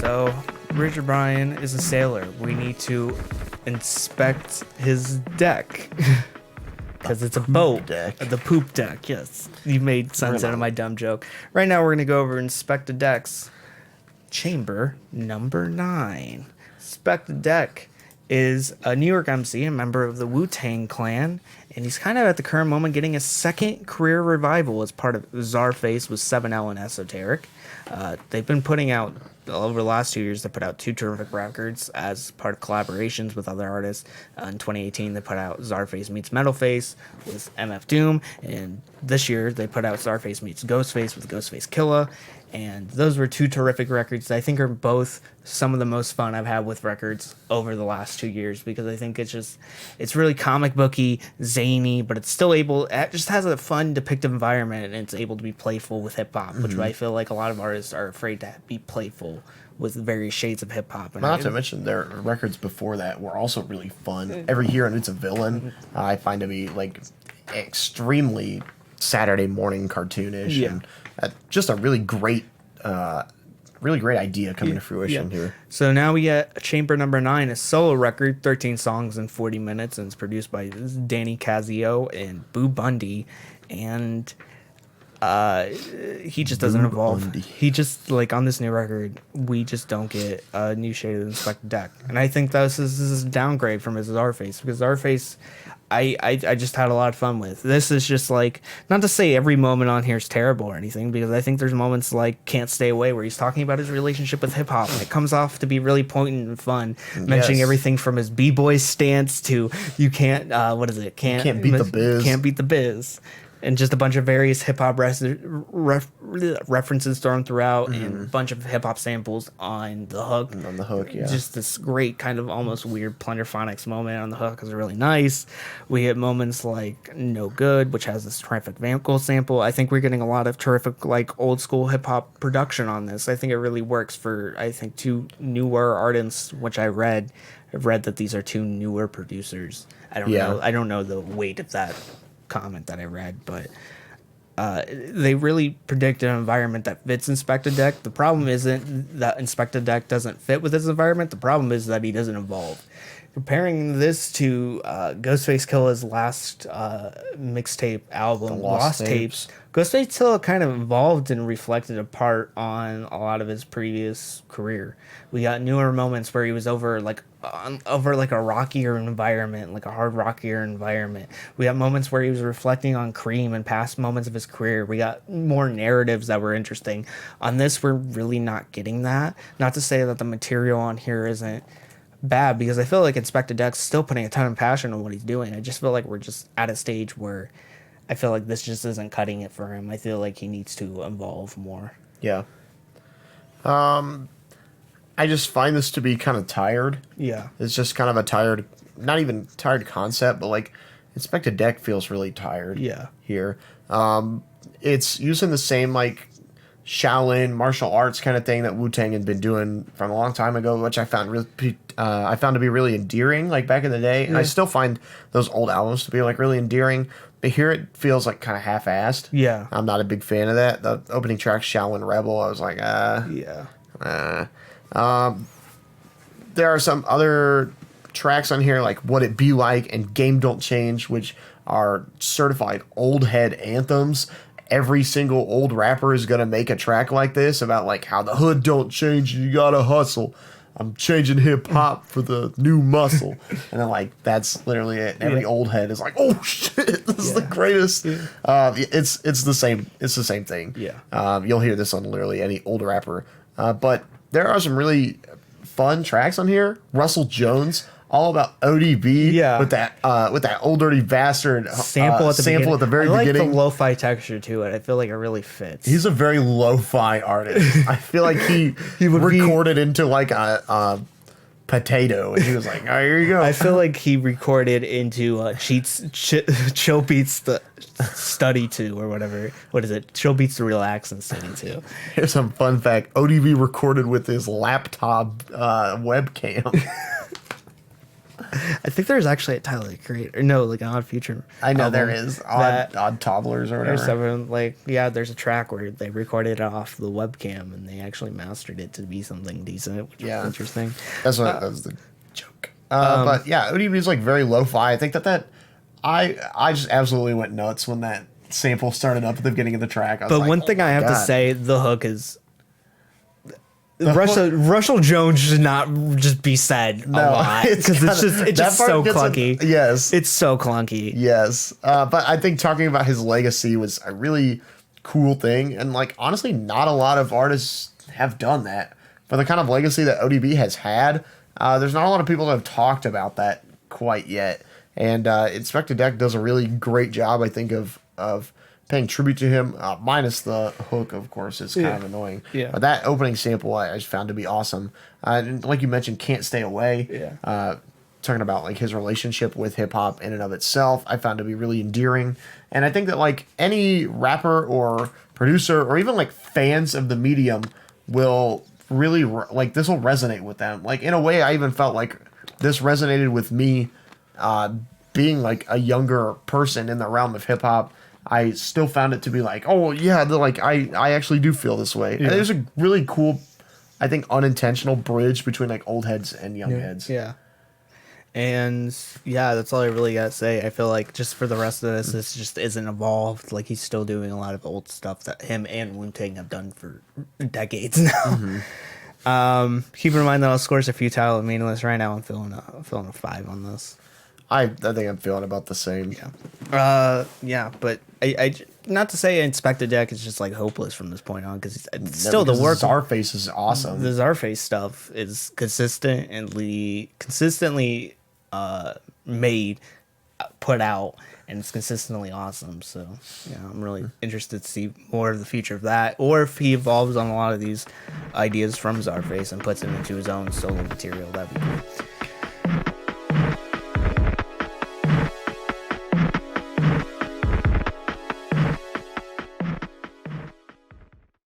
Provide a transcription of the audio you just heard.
So, Richard Bryan is a sailor. We need to inspect his deck. Because it's a boat. Deck. The poop deck, yes. You made sense out of my dumb joke. Right now, we're going to go over Inspectah Deck's chamber number 9. Inspectah Deck is a New York MC, a member of the wu-tang clan, and he's kind of at the current moment getting a second career revival as part of CZARFACE with 7L and Esoteric. They've been putting out, over the last 2 years, they put out 2 terrific records as part of collaborations with other artists. In 2018, they put out CZARFACE meets Metalface with MF Doom, and this year they put out CZARFACE meets Ghostface with Ghostface Killa. And those were 2 terrific records that I think are both some of the most fun I've had with records over the last 2 years, because I think it's really comic booky, zany, but it's still it just has a fun depictive environment, and it's able to be playful with hip hop, which I feel like a lot of artists are afraid to be playful with various shades of hip hop. Not to mention their records before that were also really fun. Every Hero and It's a Villain, I find to be like extremely Saturday morning cartoonish, and just a really great idea coming to fruition here. So now we get Chamber number 9, a solo record, 13 songs in 40 minutes, and it's produced by Danny Cazio and Boo Bundy, and he just doesn't evolve. Bundy. He just, like, on this new record, we just don't get a new shade of Inspectah Deck, and I think this is a downgrade from his CZARFACE, because CZARFACE I just had a lot of fun with. This is just like, not to say every moment on here is terrible or anything, because I think there's moments like Can't Stay Away where he's talking about his relationship with hip hop, and it comes off to be really poignant and fun, mentioning everything from his b-boy stance to you can't can't beat the biz. Can't beat the biz. And just a bunch of various hip-hop references thrown throughout, and a bunch of hip-hop samples on the hook. On the hook, yeah. Just this great kind of almost weird Plunderphonics moment on the hook is really nice. We hit moments like No Good, which has this terrific vocal sample. I think we're getting a lot of terrific, like, old-school hip-hop production on this. I think it really works for, 2 newer artists, which I've read that these are 2 newer producers. I don't know the weight of that comment that I read, but they really predict an environment that fits Inspectah Deck. The problem isn't that Inspectah Deck doesn't fit with his environment. The problem is that he doesn't evolve. Comparing this to Ghostface Killa's last mixtape album, Lost Tapes, Ghostface Killa kind of evolved and reflected a part on a lot of his previous career. We got newer moments where he was over a rockier environment, like a hard rockier environment. We got moments where he was reflecting on Cream and past moments of his career. We got more narratives that were interesting. On this, we're really not getting that. Not to say that the material on here isn't bad, because I feel like Inspectah Deck's still putting a ton of passion on what he's doing. I just feel like we're just at a stage where I feel like this just isn't cutting it for him. I feel like he needs to evolve more. Yeah. I just find this to be kind of tired. Yeah. It's just kind of a tired, not even tired concept, but like Inspectah Deck feels really tired. Yeah. Here. It's using the same like Shaolin martial arts kind of thing that Wu-Tang had been doing from a long time ago, which I found to be really endearing, like back in the day. And I still find those old albums to be like really endearing. But here it feels like kind of half-assed. Yeah. I'm not a big fan of that. The opening track, Shaolin Rebel, I was like, there are some other tracks on here like What It Be Like and Game Don't Change, which are certified old head anthems. Every single old rapper is going to make a track like this about like how the hood don't change, you gotta hustle. I'm changing hip hop for the new muscle. And then like that's literally it. Every old head is like, oh shit, this is the greatest. It's the same thing. Yeah. You'll hear this on literally any old rapper. But there are some really fun tracks on here. Russell Jones, all about ODB, with that Old Dirty Bastard sample at the very beginning. I like the lo-fi texture to it. I feel like it really fits. He's a very lo-fi artist. I feel like he recorded into like a potato, and he was like, "Oh, here you go." I feel like he recorded into Chill Beats the Study to, or whatever. What is it? Chill Beats to Relax and Study to. Here's some fun fact: ODB recorded with his laptop webcam. I think there's actually a Tyler the Creator. No, like an Odd Future. I know there album is that- odd toddlers or Or whatever. something like there's a track where they recorded it off the webcam and they actually mastered it to be something decent, which Yeah. is interesting. That was the joke. But yeah, ODB is like very lo-fi. I think that I just absolutely went nuts when that sample started up at the beginning of the track. I was But like, one oh thing my I have to God. say, the hook is hook- Russell Jones should not just be said a lot because it's just so clunky. Yes, It's so clunky. yes. But I think talking about his legacy was a really cool thing, and like honestly, not a lot of artists have done that for the kind of legacy that ODB has had. There's not a lot of people that have talked about that quite yet, and Inspectah Deck does a really great job, I think, of paying tribute to him. Minus the hook, of course, it's kind of annoying. Yeah. But that opening sample I just found to be awesome. And like you mentioned, Can't Stay Away. Yeah. Talking about like his relationship with hip hop in and of itself, I found to be really endearing. And I think that like any rapper or producer or even like fans of the medium will really like this will resonate with them. Like in a way, I even felt like this resonated with me, being like a younger person in the realm of hip hop. I still found it to be like, oh yeah, like I actually do feel this way. And there's a really cool, I think, unintentional bridge between like old heads and young heads. Yeah. And yeah, that's all I really gotta say. I feel like just for the rest of this just isn't evolved. Like he's still doing a lot of old stuff that him and wu-tang have done for decades now. Keep in mind that I'll score a futile and meaningless right now. I'm feeling a 5 on this. I think I'm feeling about the same. Yeah, but I not to say Inspectah Deck is just like hopeless from this point on because still the work. CZARFACE is awesome. The CZARFACE stuff is consistently made, put out, and it's consistently awesome. So yeah, I'm really interested to see more of the future of that, or if he evolves on a lot of these ideas from CZARFACE and puts it into his own solo material. That'd be cool.